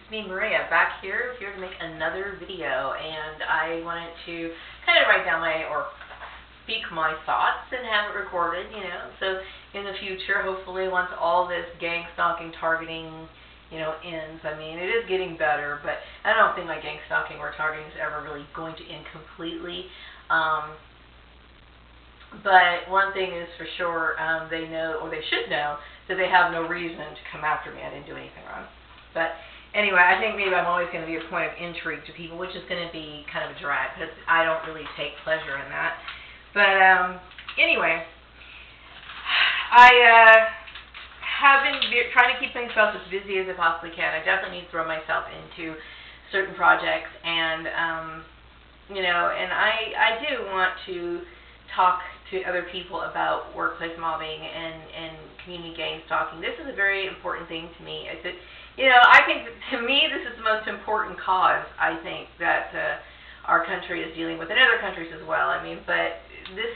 It's me, Maria, back here to make another video, and I wanted to kind of write down or speak my thoughts and have it recorded, so in the future, hopefully, once all this gang stalking, targeting, ends. I mean, it is getting better, but I don't think my gang stalking or targeting is ever really going to end completely. But one thing is for sure, they know, or they should know, that they have no reason to come after me. I didn't do anything wrong. But anyway, I think maybe I'm always going to be a point of intrigue to people, which is going to be kind of a drag, because I don't really take pleasure in that. But anyway, I have been trying to keep myself as busy as I possibly can. I definitely need to throw myself into certain projects, and and I do want to talk to other people about workplace mobbing and community gang stalking. This is a very important thing to me. I think that, to me, this is the most important cause, I think, that our country is dealing with, and other countries as well. I mean, but it is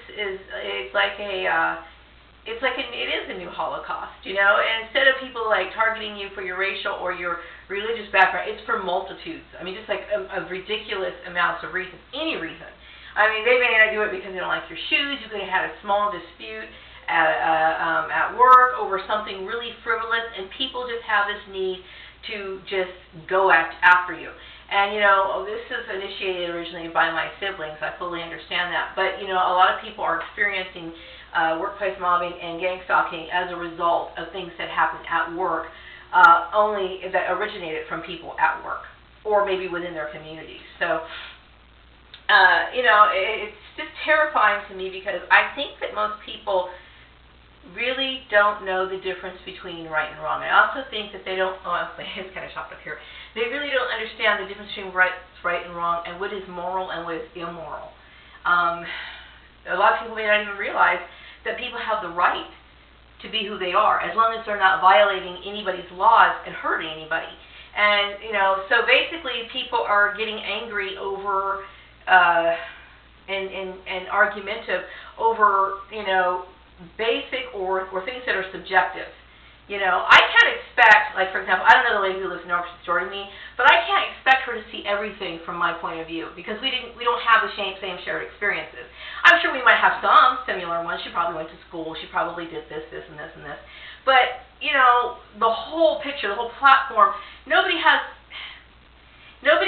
a new Holocaust, and instead of people like targeting you for your racial or your religious background, it's for multitudes. I mean, just like of ridiculous amounts of reasons, any reason. I mean, they may not do it because they don't like your shoes. You could have had a small dispute at work over something really frivolous, and people just have this need to just go after you. And, this is initiated originally by my siblings. I fully understand that. But, a lot of people are experiencing workplace mobbing and gang stalking as a result of things that happen at work, only that originated from people at work or maybe within their communities. So, it's just terrifying to me, because I think that most people really don't know the difference between right and wrong. I also think that they don't, my head's kind of chopped up here, they really don't understand the difference between right and wrong, and what is moral and what is immoral. A lot of people may not even realize that people have the right to be who they are, as long as they're not violating anybody's laws and hurting anybody. And, so basically people are getting angry over, and argumentative over, basic or things that are subjective. I can't expect, like, for example, I don't know the lady who lives next door to me, but I can't expect her to see everything from my point of view, because we don't have the same shared experiences. I'm sure we might have some similar ones. She probably went to school. She probably did this, and this, and this. But, the whole picture, the whole platform, nobody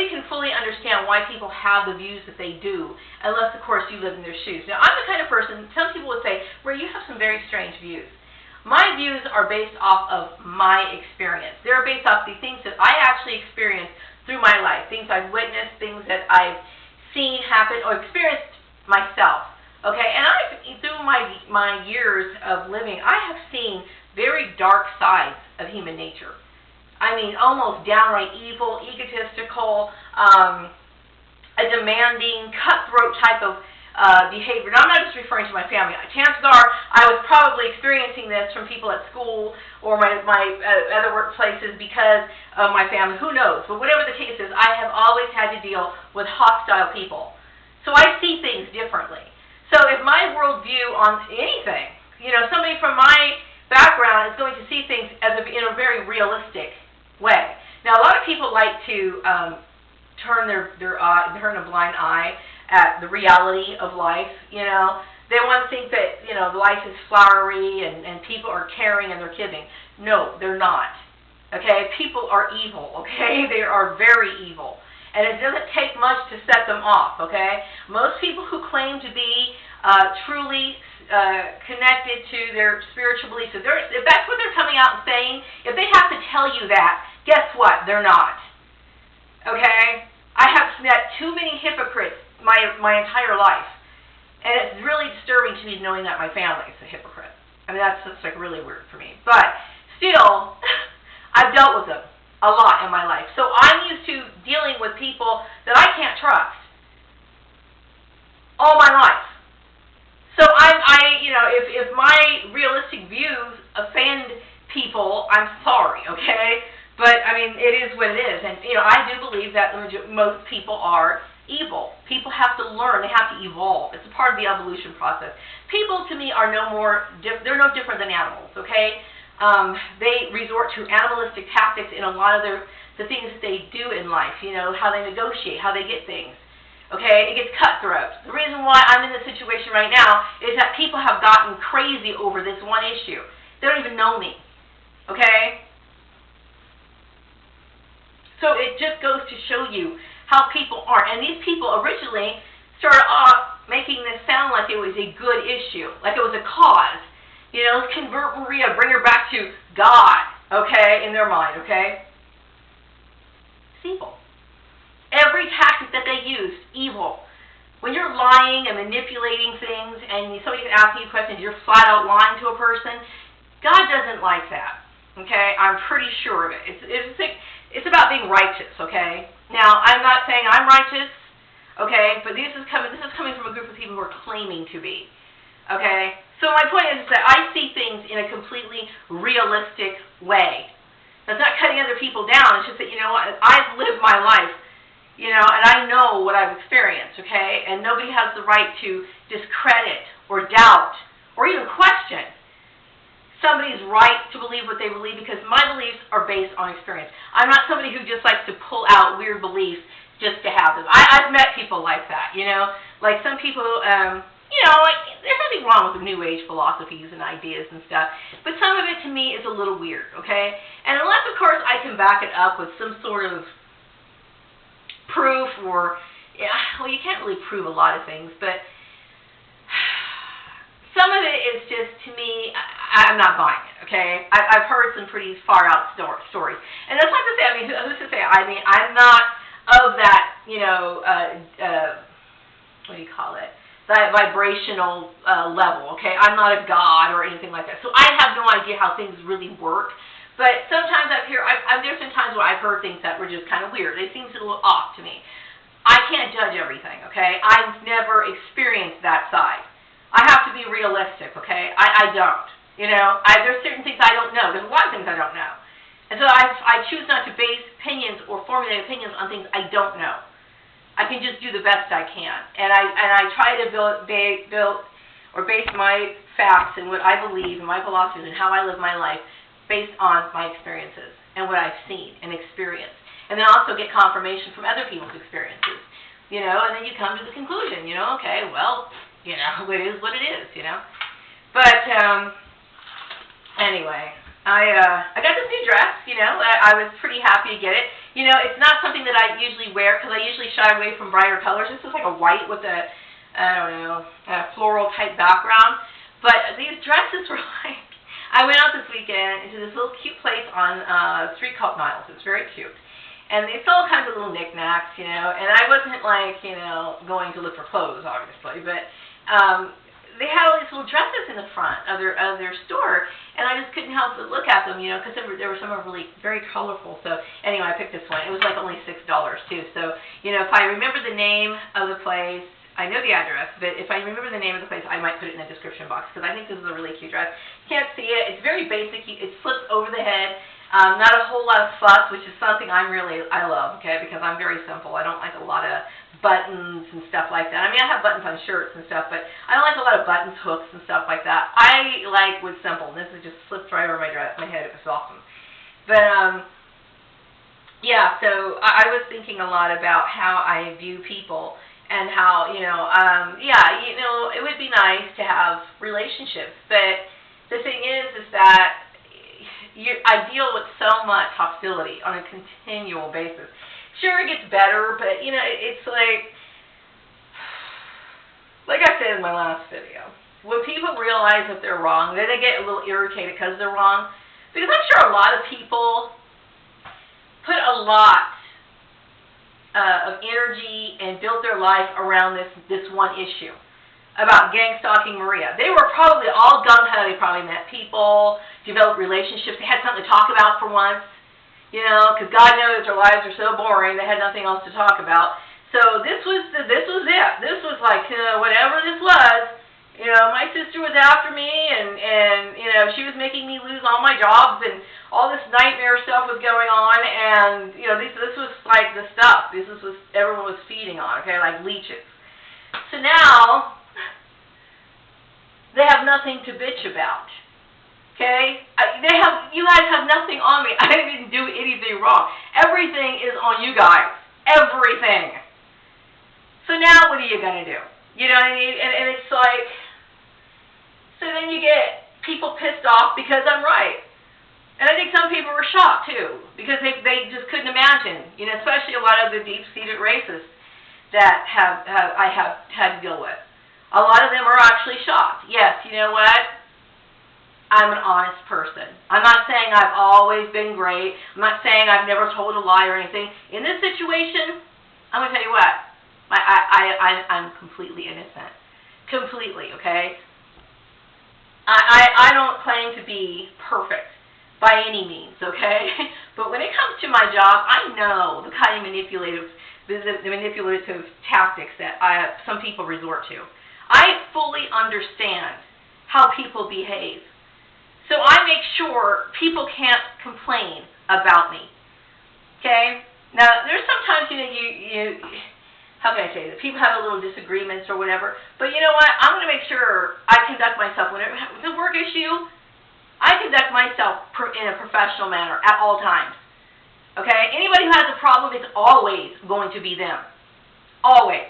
can fully understand why people have the views that they do, unless, of course, you live in their shoes. Now, I'm the kind of person, some people would say, well, you have some very strange views. My views are based off of my experience. They're based off the things that I actually experienced through my life, things I've witnessed, things that I've seen happen or experienced myself. Okay, and through my years of living, I have seen very dark sides of human nature. I mean, almost downright evil, egotistical, a demanding, cutthroat type of behavior. Now, I'm not just referring to my family. Chances are I was probably experiencing this from people at school or my other workplaces because of my family. Who knows? But whatever the case is, I have always had to deal with hostile people. So I see things differently. So if my worldview on anything, somebody from my background is going to see things in a very realistic way. Now, a lot of people like to turn a blind eye at the reality of life. They want to think that life is flowery and people are caring and they're giving. No, they're not. Okay, people are evil. Okay, they are very evil, and it doesn't take much to set them off. Okay, most people who claim to be truly connected to their spiritual beliefs, if that's what they're coming out and saying, if they have to tell you that, guess what? They're not. Okay? I have met too many hypocrites my entire life, and it's really disturbing to me knowing that my family is a hypocrite. I mean, that's like really weird for me. But still, I've dealt with them a lot in my life. So I'm used to dealing with people that I can't trust all my life. So if my realistic views offend people, I'm sorry, okay? But, I mean, it is what it is. And, I do believe that most people are evil. People have to learn. They have to evolve. It's a part of the evolution process. People, to me, are they're no different than animals, okay? They resort to animalistic tactics in a lot of the things that they do in life, you know, how they negotiate, how they get things. Okay, it gets cutthroat. The reason why I'm in this situation right now is that people have gotten crazy over this one issue. They don't even know me. Okay? So it just goes to show you how people are. And these people originally started off making this sound like it was a good issue, like it was a cause. You know, let's convert Maria, bring her back to God, okay, in their mind, okay? It's evil. Every tactic that they use, evil. When you're lying and manipulating things and somebody's asking you questions, you're flat out lying to a person, God doesn't like that, okay? I'm pretty sure of it. It's about being righteous, okay? Now, I'm not saying I'm righteous, okay, but this is coming from a group of people who are claiming to be, okay? So my point is that I see things in a completely realistic way. That's not cutting other people down. It's just that, you know what, I've lived my life, you know, and I know what I've experienced, okay? And nobody has the right to discredit or doubt or even question somebody's right to believe what they believe, because my beliefs are based on experience. I'm not somebody who just likes to pull out weird beliefs just to have them. I've met people like that, you know? Like some people, you know, like there's nothing wrong with the New Age philosophies and ideas and stuff, but some of it to me is a little weird, okay? And unless, of course, I can back it up with some sort of proof or, yeah, well, you can't really prove a lot of things, but some of it is just, to me, I'm not buying it, okay? I've heard some pretty far-out stories. And that's not to say, I mean, who's to say, I mean, I'm not of that, you know, what do you call it, that vibrational level, okay? I'm not a god or anything like that. So I have no idea how things really work. But sometimes there's been times where I've heard things that were just kind of weird. They seem a little off to me. I can't judge everything, okay? I've never experienced that side. I have to be realistic, okay? I don't. You know, there's certain things I don't know. There's a lot of things I don't know. And so I choose not to base opinions or formulate opinions on things I don't know. I can just do the best I can. And I try to base my facts and what I believe and my philosophies and how I live my life based on my experiences and what I've seen and experienced. And then also get confirmation from other people's experiences. You know, and then you come to the conclusion, you know, okay, well, you know, it is what it is, you know. But anyway, I got this new dress, you know. I was pretty happy to get it. You know, it's not something that I usually wear because I usually shy away from brighter colors. This is like a white with a, I don't know, a floral type background. But these dresses were like, I went out this weekend into this little cute place on a street called Niles. It's very cute. And they sell all kinds of little knickknacks, you know. And I wasn't like, you know, going to look for clothes, obviously. But they had all these little dresses in the front of their store, and I just couldn't help but look at them, you know, because there were some really very colorful. So anyway, I picked this one. It was like only $6 too. So, you know, if I remember the name of the place, I know the address, but if I remember the name of the place, I might put it in the description box, because I think this is a really cute dress. You can't see it. It's very basic. It slips over the head. Not a whole lot of fuss, which is something I love, okay, because I'm very simple. I don't like a lot of buttons and stuff like that. I mean, I have buttons on shirts and stuff, but I don't like a lot of buttons, hooks, and stuff like that. I like what's simple. This is just slipped right over my head. It was awesome. But, yeah, so I was thinking a lot about how I view people and how, you know, yeah, you know, it would be nice to have relationships, but the thing is that I deal with so much hostility on a continual basis. Sure, it gets better, but, you know, it's like I said in my last video, when people realize that they're wrong, then they get a little irritated because they're wrong. Because I'm sure a lot of people put a lot of energy and built their life around this one issue about gang stalking Maria. They were probably all gung-ho. They probably met people, developed relationships. They had something to talk about for once, you know, because God knows their lives are so boring. They had nothing else to talk about. So this was it. This was like, you know, whatever this was. You know, my sister was after me, and you know, she was making me lose all my jobs, and all this nightmare stuff was going on, and you know, this was like the stuff. This was everyone was feeding on, okay, like leeches. So now they have nothing to bitch about. Okay? You guys have nothing on me. I didn't do anything wrong. Everything is on you guys. Everything. So now what are you going to do? You know what I mean? And it's like, so then you get people pissed off because I'm right. And I think some people were shocked too, because they just couldn't imagine, you know, especially a lot of the deep-seated racists that I have had to deal with. A lot of them are actually shocked. Yes, you know what? I'm an honest person. I'm not saying I've always been great. I'm not saying I've never told a lie or anything. In this situation, I'm going to tell you what. I'm completely innocent. Completely, okay? I don't claim to be perfect by any means, okay? But when it comes to my job, I know the kind of manipulative tactics that some people resort to. I fully understand how people behave. So I make sure people can't complain about me, okay? Now, there's sometimes, how can I say this? People have a little disagreements or whatever, but you know what? I'm going to make sure I conduct myself, whenever it's a work issue, I conduct myself in a professional manner at all times. Okay? Anybody who has a problem, it's always going to be them. Always.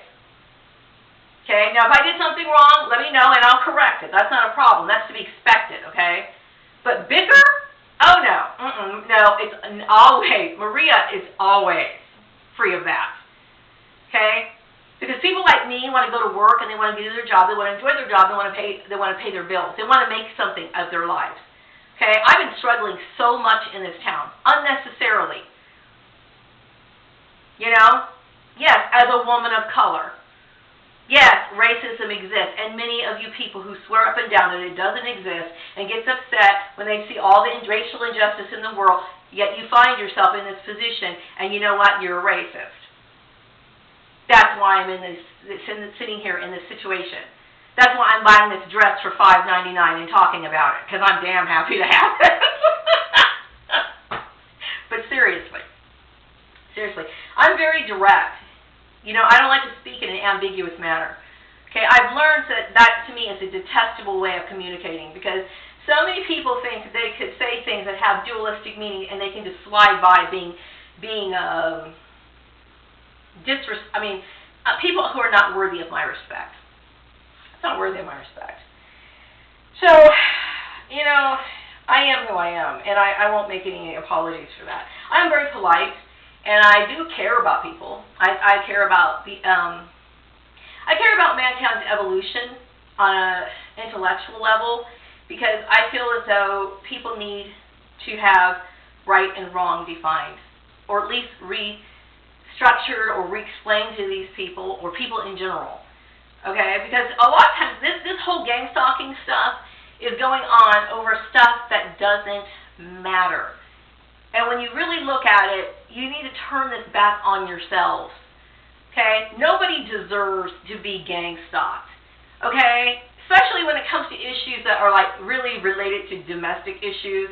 Okay? Now, if I did something wrong, let me know and I'll correct it. That's not a problem. That's to be expected. Okay? But bicker? Oh, no. No, it's always. Maria is always free of that. Okay? Because people like me want to go to work and they want to do their job. They want to enjoy their job. They want to pay their bills. They want to make something of their lives. Okay, I've been struggling so much in this town, unnecessarily. You know? Yes, as a woman of color. Yes, racism exists, and many of you people who swear up and down that it doesn't exist and gets upset when they see all the racial injustice in the world, yet you find yourself in this position, and you know what? You're a racist. That's why I'm sitting here in this situation. That's why I'm buying this dress for $5.99 and talking about it, because I'm damn happy to have it. But seriously, I'm very direct. You know, I don't like to speak in an ambiguous manner. Okay, I've learned that to me is a detestable way of communicating, because so many people think that they could say things that have dualistic meaning and they can just slide by being people who are not worthy of my respect. Not worthy of my respect. So, you know, I am who I am, and I won't make any apologies for that. I'm very polite, and I do care about people. I care about mankind's evolution on an intellectual level, because I feel as though people need to have right and wrong defined, or at least restructured or re-explained to these people, or people in general. Okay, because a lot of times this whole gang stalking stuff is going on over stuff that doesn't matter. And when you really look at it, you need to turn this back on yourselves. Okay? Nobody deserves to be gang stalked. Okay? Especially when it comes to issues that are like really related to domestic issues,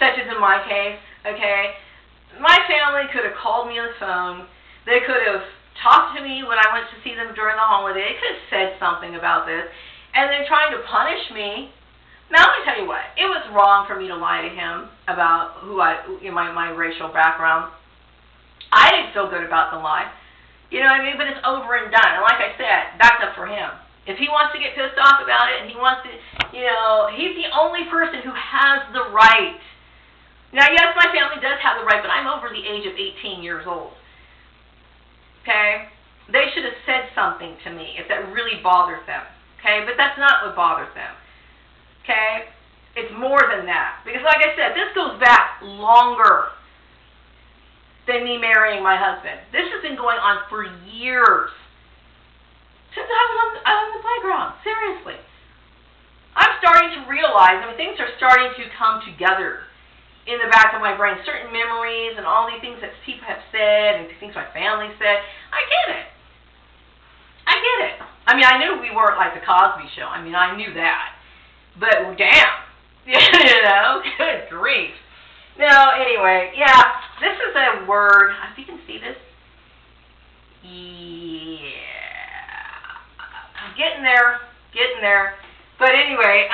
such as in my case. Okay? My family could have called me on the phone. They could have talked to me when I went to see them during the holiday. They could have said something about this. And then trying to punish me. Now, let me tell you what. It was wrong for me to lie to him about my racial background. I didn't feel good about the lie. You know what I mean? But it's over and done. And like I said, that's up for him. If he wants to get pissed off about it and he wants to, he's the only person who has the right. Now, yes, my family does have the right, but I'm over the age of 18 years old. Okay? They should have said something to me if that really bothers them. Okay? But that's not what bothers them. Okay? It's more than that. Because like I said, this goes back longer than me marrying my husband. This has been going on for years. Since I was on the playground. Seriously. I'm starting to realize, things are starting to come together in the back of my brain, certain memories and all these things that people have said and things my family said. I get it. I knew we weren't like the Cosby Show. I knew that. But damn, good grief. No, anyway, yeah, this is a word. If you can see this. Yeah. I'm getting there. But anyway,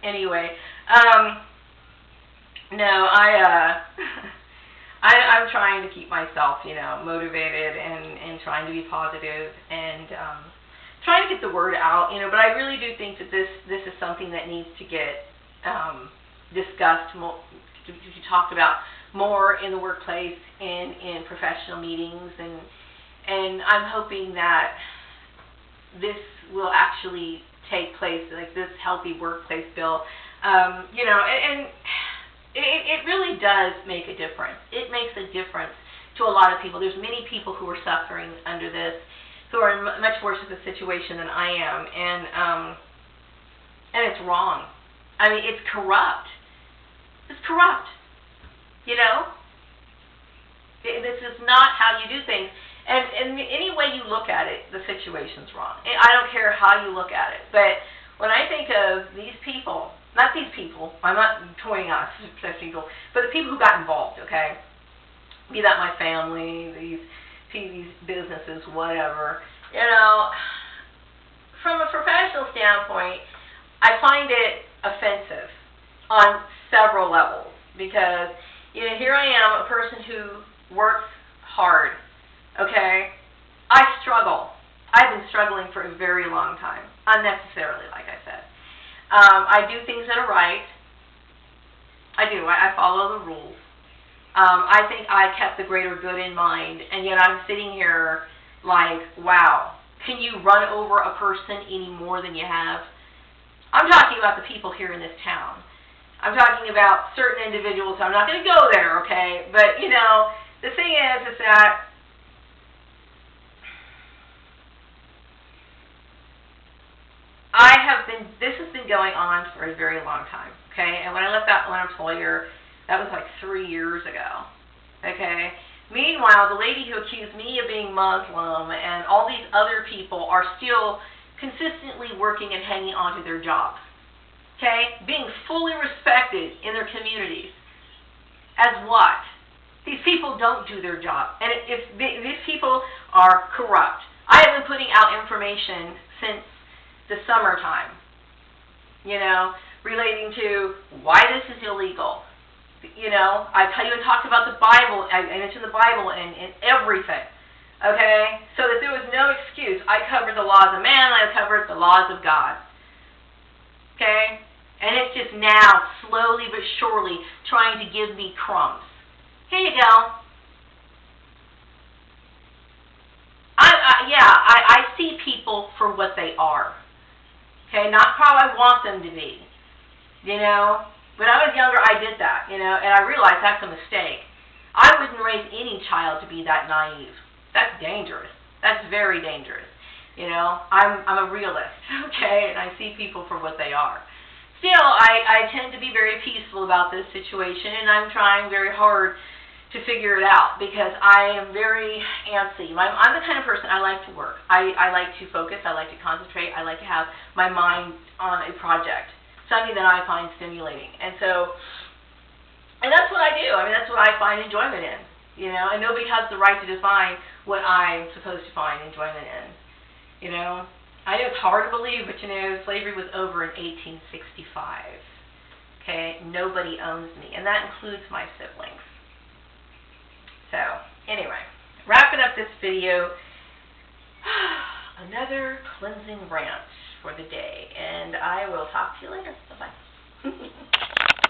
Anyway, no, I'm trying to keep myself, motivated and trying to be positive and trying to get the word out, but I really do think that this is something that needs to get discussed more, to be talked about more in the workplace and in professional meetings, and I'm hoping that this will actually take place, like this healthy workplace bill, and it really does make a difference. It makes a difference to a lot of people. There's many people who are suffering under this, who are in much worse of a situation than I am, and it's wrong. I mean, it's corrupt. It's corrupt. This is not how you do things. And any way you look at it, the situation's wrong. And I don't care how you look at it. But when I think of these people, not these people, I'm not pointing out such people, but the people who got involved, okay? Be that my family, these businesses, whatever. From a professional standpoint, I find it offensive on several levels because, here I am, a person who works hard, okay? I struggle. I've been struggling for a very long time, unnecessarily, like I said. I do things that are right. I do. I follow the rules. I think I kept the greater good in mind, and yet I'm sitting here like, wow, can you run over a person any more than you have? I'm talking about the people here in this town. I'm talking about certain individuals. I'm not going to go there, okay? But, the thing is that this has been going on for a very long time, okay? And when I left that one employer, that was like 3 years ago, okay? Meanwhile, the lady who accused me of being Muslim and all these other people are still consistently working and hanging on to their jobs, okay? Being fully respected in their communities. As what? These people don't do their job. And these people are corrupt. I have been putting out information since the summertime, relating to why this is illegal. I tell you and talked about the Bible. I mentioned the Bible and everything, okay? So that there was no excuse. I covered the laws of man. I covered the laws of God, okay? And it's just now, slowly but surely, trying to give me crumbs. Here you go. I see people for what they are. Okay, not how I want them to be. When I was younger, I did that, and I realized that's a mistake. I wouldn't raise any child to be that naive. That's dangerous. That's very dangerous. I'm a realist, okay, and I see people for what they are. Still, I tend to be very peaceful about this situation, and I'm trying very hard to figure it out because I am very antsy. I'm the kind of person, I like to work. I like to focus. I like to concentrate. I like to have my mind on a project, something that I find stimulating. And that's what I do. I mean, that's what I find enjoyment in, and nobody has the right to define what I'm supposed to find enjoyment in, I know it's hard to believe, but slavery was over in 1865, okay? Nobody owns me, and that includes my siblings. So, anyway, wrapping up this video, another cleansing rant for the day, and I will talk to you later. Bye-bye.